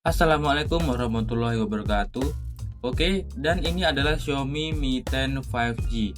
Assalamualaikum warahmatullahi wabarakatuh. Oke, dan ini adalah Xiaomi Mi 10 5G,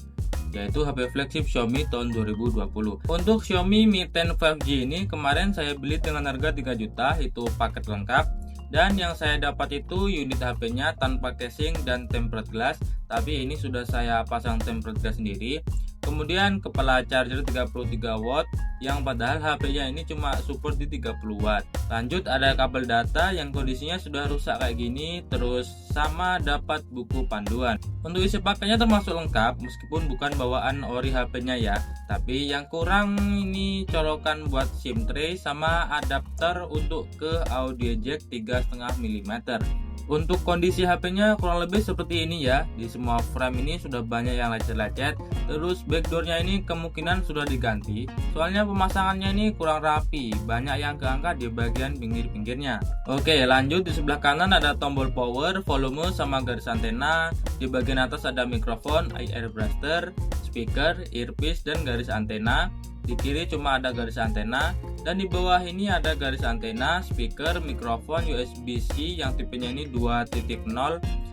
yaitu HP flagship Xiaomi tahun 2020. Untuk Xiaomi Mi 10 5G ini kemarin saya beli dengan harga 3 juta, itu paket lengkap. Dan yang saya dapat itu unit HP-nya tanpa casing dan tempered glass, tapi ini sudah saya pasang tempered glass sendiri. Kemudian kepala charger 33 watt yang padahal HP-nya ini cuma support di 30 watt. Lanjut ada kabel data yang kondisinya sudah rusak kayak gini, terus sama dapat buku panduan. Untuk isi pakainya termasuk lengkap meskipun bukan bawaan ori HP-nya ya. Tapi yang kurang ini colokan buat SIM tray sama adapter untuk ke audio jack 3,5 mm. Untuk kondisi HP-nya kurang lebih seperti ini ya. Di semua frame ini sudah banyak yang lecet-lecet. Terus backdoornya ini kemungkinan sudah diganti. Soalnya pemasangannya ini kurang rapi, banyak yang keangkat di bagian pinggir-pinggirnya. Oke, lanjut di sebelah kanan ada tombol power, volume sama garis antena. Di bagian atas ada mikrofon, air blaster, speaker, earpiece dan garis antena. Di kiri cuma ada garis antena. Dan di bawah ini ada garis antena, speaker, mikrofon, USB-C yang tipenya ini 2.0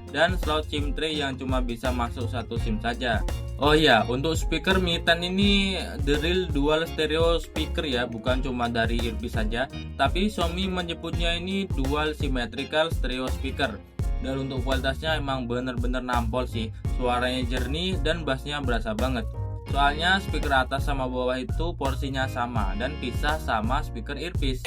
dan slot SIM tray yang cuma bisa masuk satu SIM saja. Oh iya, untuk speaker Mi 10 ini the real dual stereo speaker ya, bukan cuma dari earpiece saja, tapi Xiaomi menyebutnya ini dual symmetrical stereo speaker. Dan untuk kualitasnya emang bener-bener nampol sih, suaranya jernih dan bassnya berasa banget. Soalnya speaker atas sama bawah itu porsinya sama dan pisah sama speaker earpiece.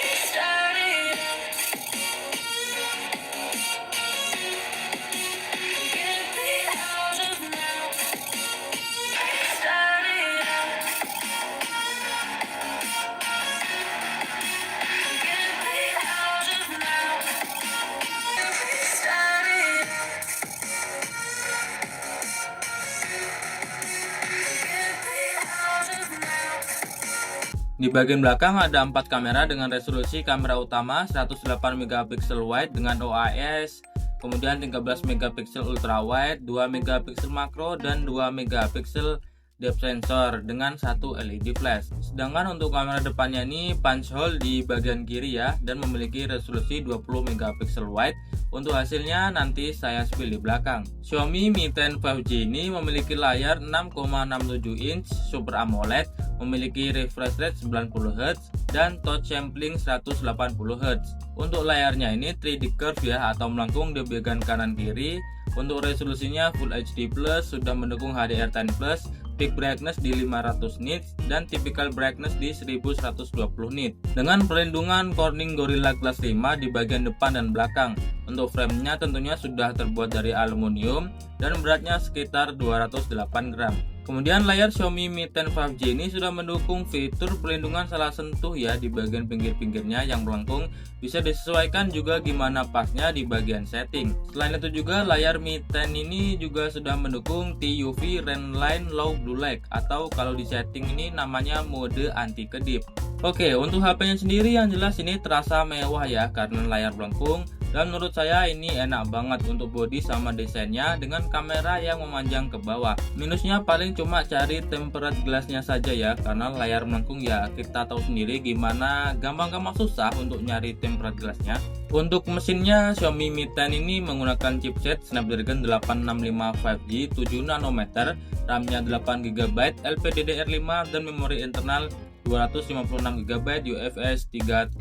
Di bagian belakang ada 4 kamera dengan resolusi kamera utama 108 megapiksel wide dengan OIS, kemudian 13 megapiksel ultra wide, 2 megapiksel makro dan 2 megapiksel depth sensor dengan satu LED flash. Sedangkan untuk kamera depannya ini punch hole di bagian kiri ya dan memiliki resolusi 20 megapiksel wide. Untuk hasilnya nanti saya spill di belakang. Xiaomi Mi 10 5G ini memiliki layar 6,67 inch Super AMOLED, memiliki refresh rate 90 Hz dan touch sampling 180 Hz. Untuk layarnya ini 3D curve ya atau melengkung di bagian kanan kiri. Untuk resolusinya Full HD Plus, sudah mendukung HDR10 Plus, peak brightness di 500 nits dan typical brightness di 1120 nits dengan perlindungan Corning Gorilla Glass 5 di bagian depan dan belakang. Untuk framenya tentunya sudah terbuat dari aluminium dan beratnya sekitar 208 gram. Kemudian layar Xiaomi Mi 10 5G ini sudah mendukung fitur perlindungan salah sentuh ya di bagian pinggir-pinggirnya yang melengkung, bisa disesuaikan juga gimana pasnya di bagian setting. Selain itu juga layar Mi 10 ini juga sudah mendukung TUV Rain Line Low Blue Light atau kalau di setting ini namanya mode anti kedip. Oke, untuk HP-nya sendiri yang jelas ini terasa mewah ya karena layar melengkung. Dan menurut saya ini enak banget untuk body sama desainnya dengan kamera yang memanjang ke bawah. Minusnya paling cuma cari tempered glassnya saja ya, karena layar melengkung ya kita tahu sendiri gimana gampang-gampang susah untuk nyari tempered glassnya. Untuk mesinnya Xiaomi Mi 10 ini menggunakan chipset Snapdragon 865 5G 7 nanometer, RAM-nya 8GB, LPDDR5 dan memori internal 256 GB UFS 3.0.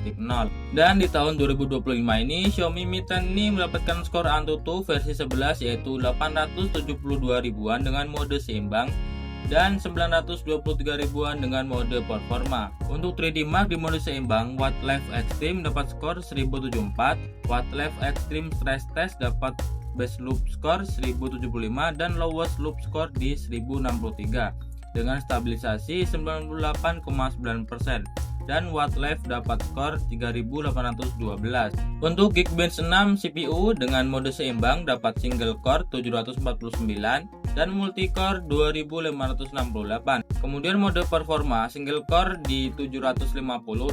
Dan di tahun 2025 ini Xiaomi Mi 10 ini mendapatkan skor Antutu versi 11 yaitu 872 ribuan dengan mode seimbang dan 923 ribuan dengan mode performa. Untuk 3D Mark di mode seimbang, Watt Life Extreme dapat skor 1074, Watt Life Extreme Stress Test dapat best loop score 1075 dan lowest loop score di 1063 dengan stabilisasi 98,9% dan Watt Life dapat skor 3812. Untuk Geekbench 6 CPU dengan mode seimbang dapat single core 749 dan multi core 2568. Kemudian mode performa single core di 750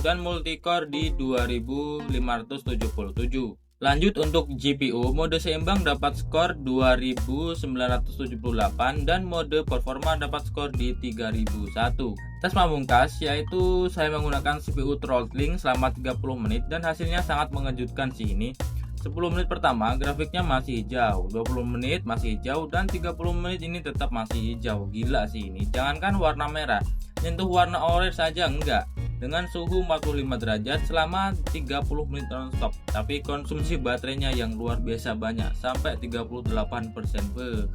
dan multi core di 2577. Lanjut untuk GPU, mode seimbang dapat skor 2978 dan mode performa dapat skor di 3001. Tes pamungkas yaitu saya menggunakan CPU throttling selama 30 menit dan hasilnya sangat mengejutkan sih ini. 10 menit pertama grafiknya masih hijau, 20 menit masih hijau, dan 30 menit ini tetap masih hijau. Gila sih ini, jangankan warna merah, nyentuh warna orange saja enggak. Dengan suhu 45 derajat selama 30 menit nonstop. Tapi konsumsi baterainya yang luar biasa banyak, sampai 38%.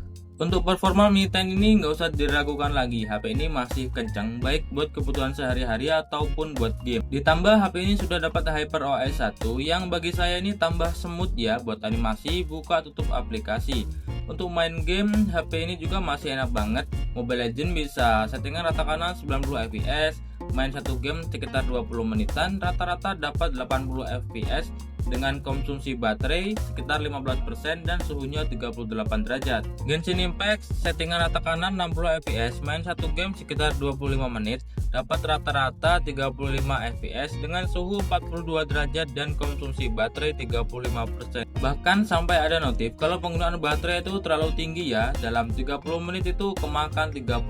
Untuk performa Mi 10 ini nggak usah diragukan lagi, HP ini masih kencang, baik buat kebutuhan sehari-hari ataupun buat game. Ditambah HP ini sudah dapat HyperOS 1 yang bagi saya ini tambah smooth ya buat animasi, buka tutup aplikasi. Untuk main game, HP ini juga masih enak banget. Mobile Legends bisa settingan rata kanan 90 fps, main satu game sekitar 20 menitan, rata-rata dapat 80 fps dengan konsumsi baterai sekitar 15% dan suhunya 38 derajat. Genshin Impact settingan rata kanan 60 fps, main satu game sekitar 25 menit, dapat rata-rata 35 fps dengan suhu 42 derajat dan konsumsi baterai 35%. Bahkan sampai ada notif kalau penggunaan baterai itu terlalu tinggi ya, dalam 30 menit itu kemakan 30%.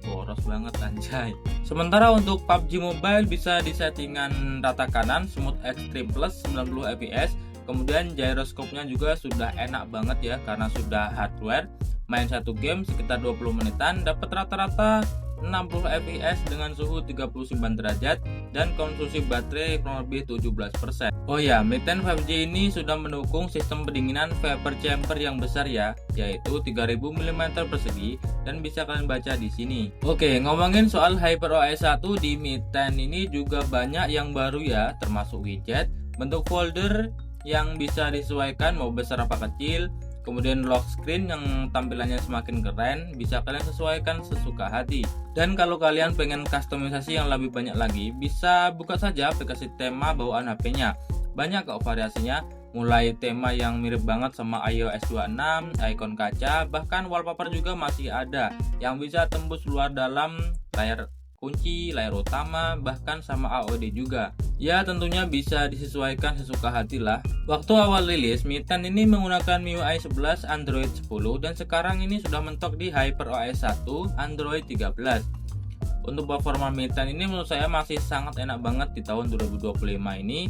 Boros banget anjay. Sementara untuk PUBG Mobile bisa disettingan rata kanan Smooth Extreme Plus 90 fps. Kemudian gyroscope-nya juga sudah enak banget ya karena sudah hardware. Main satu game sekitar 20 menitan, dapat rata-rata 60 fps dengan suhu 39 derajat dan konsumsi baterai kurang lebih 17%. Oh ya, Mi 10 5G ini sudah mendukung sistem pendinginan vapor chamber yang besar ya, yaitu 3000 mm persegi dan bisa kalian baca di sini. Oke, ngomongin soal HyperOS 1 di Mi 10 ini juga banyak yang baru ya, termasuk widget, bentuk folder yang bisa disesuaikan mau besar apa kecil. Kemudian lock screen yang tampilannya semakin keren, bisa kalian sesuaikan sesuka hati. Dan kalau kalian pengen customisasi yang lebih banyak lagi, bisa buka saja aplikasi tema bawaan HP-nya. Banyak kok variasinya, mulai tema yang mirip banget sama iOS 26, icon kaca, bahkan wallpaper juga masih ada yang bisa tembus luar dalam layar kunci, layar utama, bahkan sama AOD juga. Ya tentunya bisa disesuaikan sesuka hati lah. Waktu awal rilis, Mi 10 ini menggunakan MIUI 11 Android 10 dan sekarang ini sudah mentok di HyperOS 1 Android 13. Untuk performa Mi 10 ini menurut saya masih sangat enak banget di tahun 2025 ini.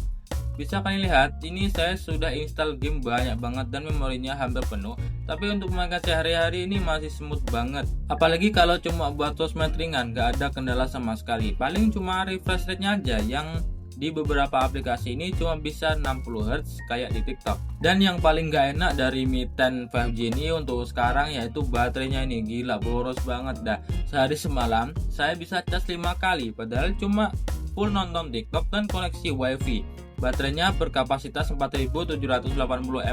Bisa kalian lihat, ini saya sudah install game banyak banget dan memorinya hampir penuh. Tapi untuk memainkan sehari-hari ini masih smooth banget. Apalagi kalau cuma buat sosmed ringan, gak ada kendala sama sekali. Paling cuma refresh rate-nya aja yang di beberapa aplikasi ini cuma bisa 60Hz kayak di TikTok. Dan yang paling gak enak dari Mi 10 5G ini untuk sekarang yaitu baterainya ini gila boros banget dah. Sehari semalam saya bisa cas 5 kali padahal cuma full nonton TikTok dan koneksi WiFi. Baterainya berkapasitas 4780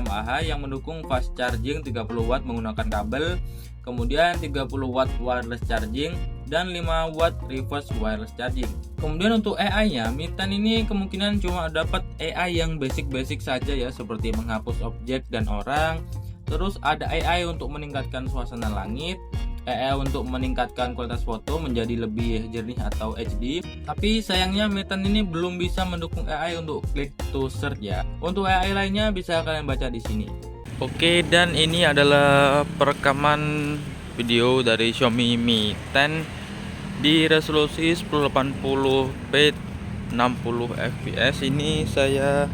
mAh yang mendukung fast charging 30 watt menggunakan kabel, kemudian 30 watt wireless charging dan 5 watt reverse wireless charging. Kemudian untuk AI-nya, Mi 10 ini kemungkinan cuma dapat AI yang basic-basic saja ya, seperti menghapus objek dan orang. Terus ada AI untuk meningkatkan suasana langit, AI untuk meningkatkan kualitas foto menjadi lebih jernih atau HD. Tapi sayangnya Mi 10 ini belum bisa mendukung AI untuk click to search ya. Untuk AI lainnya bisa kalian baca di sini. Oke, dan ini adalah perekaman video dari Xiaomi Mi 10 di resolusi 1080p 60 fps. Ini saya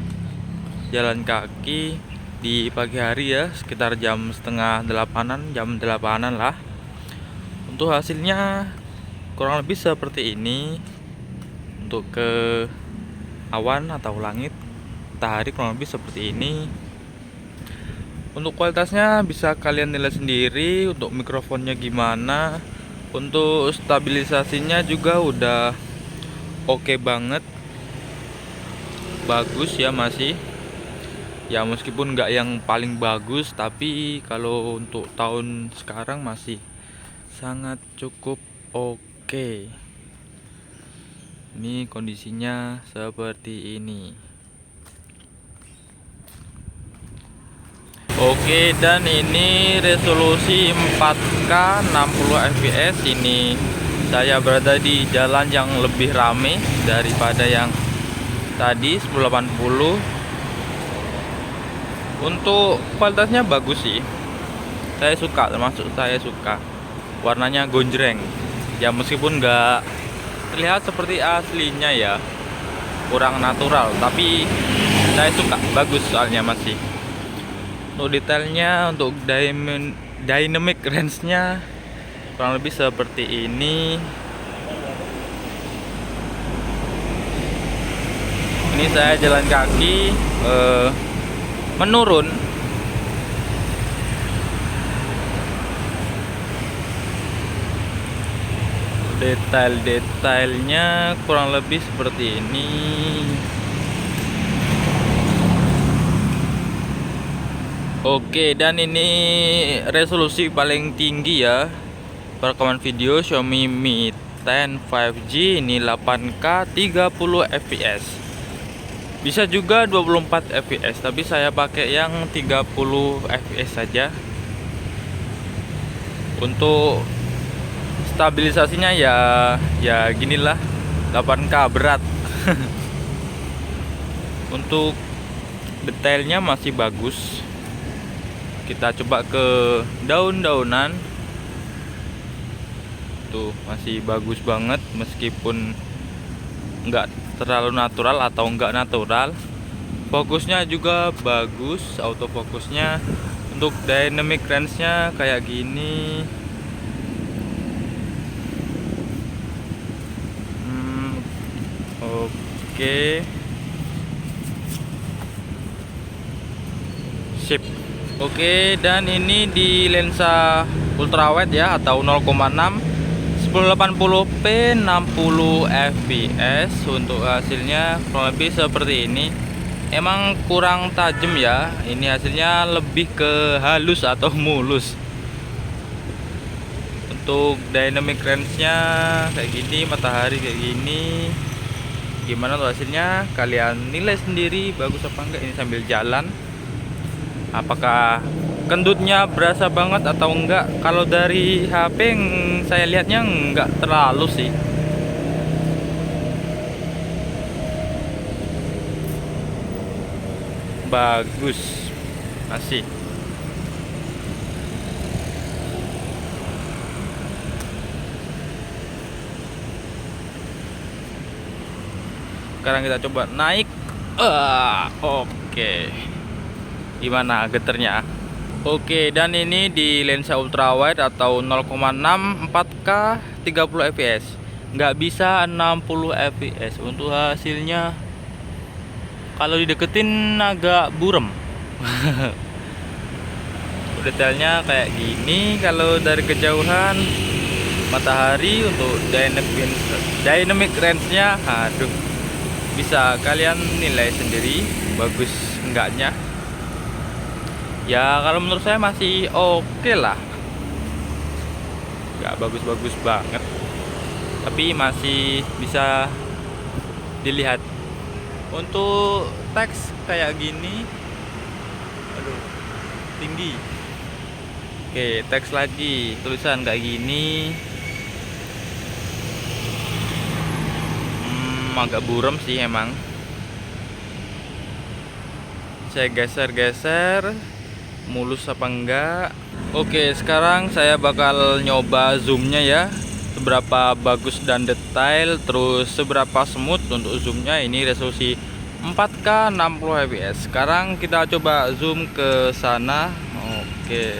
jalan kaki di pagi hari ya, sekitar jam setengah 8-an, jam 8-an lah. Untuk hasilnya kurang lebih seperti ini. Untuk ke awan atau langit matahari kurang lebih seperti ini. Untuk kualitasnya bisa kalian nilai sendiri. Untuk mikrofonnya gimana, untuk stabilisasinya juga udah oke banget, bagus ya, masih ya meskipun nggak yang paling bagus, tapi kalau untuk tahun sekarang masih sangat cukup oke. Ini kondisinya seperti ini. Oke, dan ini resolusi 4K 60 fps. Ini saya berada di jalan yang lebih rame daripada yang tadi 1080. Untuk kualitasnya bagus sih, saya suka, termasuk saya suka warnanya gonjreng ya, meskipun nggak terlihat seperti aslinya ya, kurang natural, tapi Saya suka, bagus soalnya masih. Untuk detailnya, untuk dynamic range-nya kurang lebih seperti ini. Ini saya jalan kaki menurun. Detail-detailnya kurang lebih seperti ini. Oke, dan ini resolusi paling tinggi ya perekaman video Xiaomi Mi 10 5G. Ini 8K 30 fps. Bisa juga 24 fps, tapi saya pakai yang 30 fps saja. Untuk stabilisasinya ya ginilah, 8K berat. Untuk detailnya masih bagus. Kita coba ke daun-daunan. Tuh, masih bagus banget meskipun nggak terlalu natural atau nggak natural. Fokusnya juga bagus, autofokusnya. Untuk dynamic range-nya kayak gini. Oke. Sip. Oke, dan ini di lensa ultrawide ya, atau 0,6 1080p 60 fps. Untuk hasilnya kurang lebih seperti ini. Emang kurang tajam ya. Ini hasilnya lebih ke halus atau mulus. Untuk dynamic range-nya kayak gini, matahari kayak gini. Gimana tuh hasilnya? Kalian nilai sendiri bagus apa enggak ini sambil jalan. Apakah kentutnya berasa banget atau enggak? Kalau dari HP saya lihatnya enggak terlalu sih. Bagus masih. Sekarang kita coba naik. Oke. Gimana geternya? Oke, dan ini di lensa ultrawide atau 0,6 4K 30 fps. Nggak bisa 60 fps. Untuk hasilnya kalau dideketin agak burem. Detailnya kayak gini. Kalau dari kejauhan matahari, untuk dynamic range-nya, aduh, bisa kalian nilai sendiri bagus enggaknya. Ya kalau menurut saya masih oke lah, nggak bagus-bagus banget, tapi masih bisa dilihat. Untuk teks kayak gini, aduh, tinggi. Oke, teks lagi, tulisan kayak gini. Agak buram sih emang. Saya geser-geser, mulus apa enggak. Oke, sekarang saya bakal nyoba zoomnya ya, seberapa bagus dan detail, terus seberapa smooth untuk zoomnya. Ini resolusi 4K 60 fps. Sekarang kita coba zoom ke sana. Oke,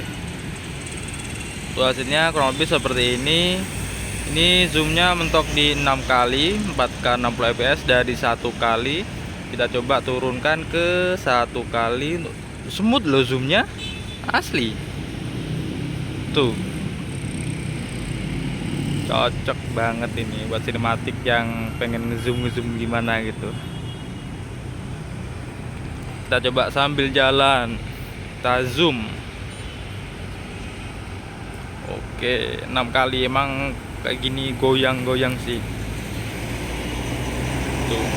untuk hasilnya kurang lebih seperti ini. Ini zoomnya mentok di 6 kali 4K 60 fps dari 1 kali. Kita coba turunkan ke 1 kali. Smooth loh zoomnya, asli. Tuh, cocok banget ini buat sinematik yang pengen ngezoom gimana gitu. Kita coba sambil jalan, kita zoom. Oke, 6 kali emang kayak gini goyang-goyang sih. Tuh,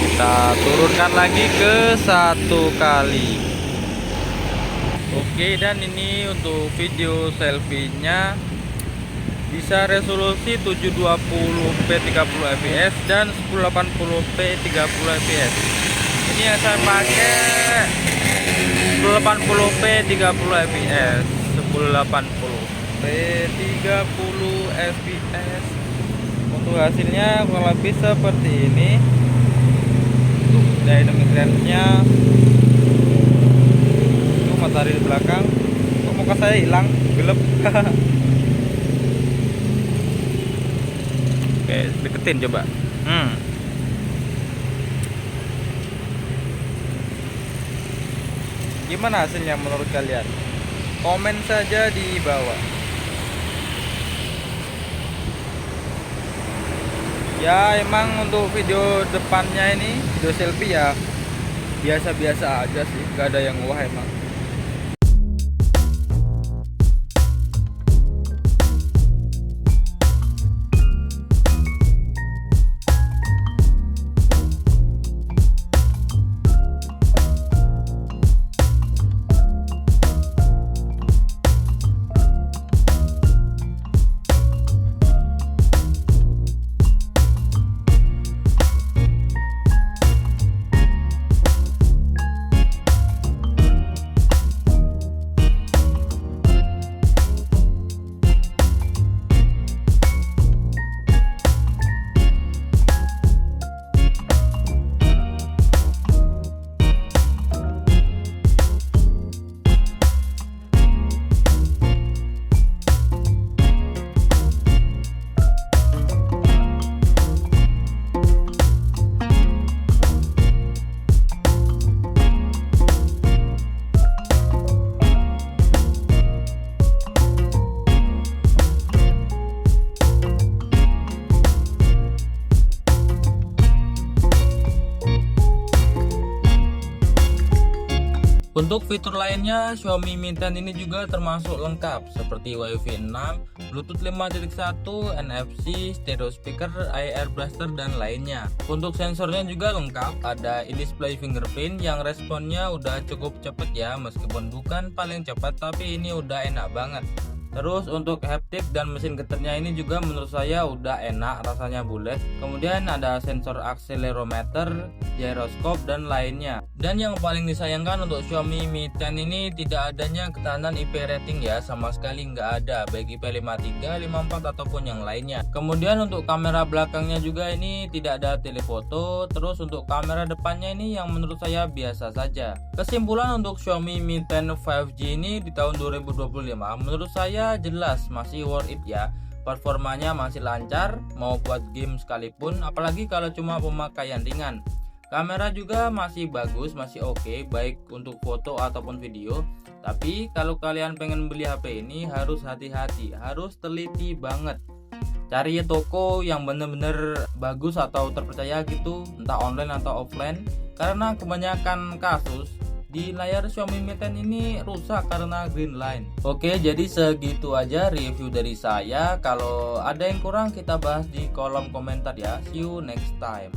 kita turunkan lagi ke 1 kali. Oke, dan ini untuk video selfie-nya bisa resolusi 720p 30 fps dan 1080p 30 fps. Ini yang saya pakai 1080p 30 fps, 1080p 30 fps. Untuk hasilnya kurang lebih seperti ini. untuk dynamic range-nya. Itu matahari di belakang. Kok muka saya hilang, gelap. Oke, deketin coba. Gimana hasilnya menurut kalian? Komen saja di bawah. Ya emang untuk video depannya ini, video selfie ya biasa-biasa aja sih, gak ada yang wah emang. Untuk fitur lainnya, Xiaomi Mi 10 ini juga termasuk lengkap seperti Wi-Fi 6, Bluetooth 5.1, NFC, stereo speaker, IR blaster dan lainnya. Untuk sensornya juga lengkap, ada in-display fingerprint yang responnya udah cukup cepet ya, meskipun bukan paling cepat tapi ini udah enak banget. Terus untuk haptik dan mesin getarnya ini juga menurut saya udah enak, rasanya bulat. Kemudian ada sensor akselerometer, gyroscope dan lainnya. Dan yang paling disayangkan untuk Xiaomi Mi 10 ini tidak adanya ketahanan IP rating ya, sama sekali nggak ada baik IP53, 54 ataupun yang lainnya. Kemudian untuk kamera belakangnya juga ini tidak ada telefoto. Terus untuk kamera depannya ini yang menurut saya biasa saja. Kesimpulan untuk Xiaomi Mi 10 5G ini di tahun 2025 menurut saya jelas masih worth it ya. Performanya masih lancar mau buat game sekalipun, apalagi kalau cuma pemakaian ringan. Kamera juga masih bagus, masih oke, baik untuk foto ataupun video. Tapi kalau kalian pengen beli HP ini harus hati-hati, harus teliti banget. Cari toko yang bener-bener bagus atau terpercaya gitu, entah online atau offline. Karena kebanyakan kasus di layar Xiaomi Mi 10 ini rusak karena green line. Oke, jadi segitu aja review dari saya. Kalau ada yang kurang kita bahas di kolom komentar ya. See you next time.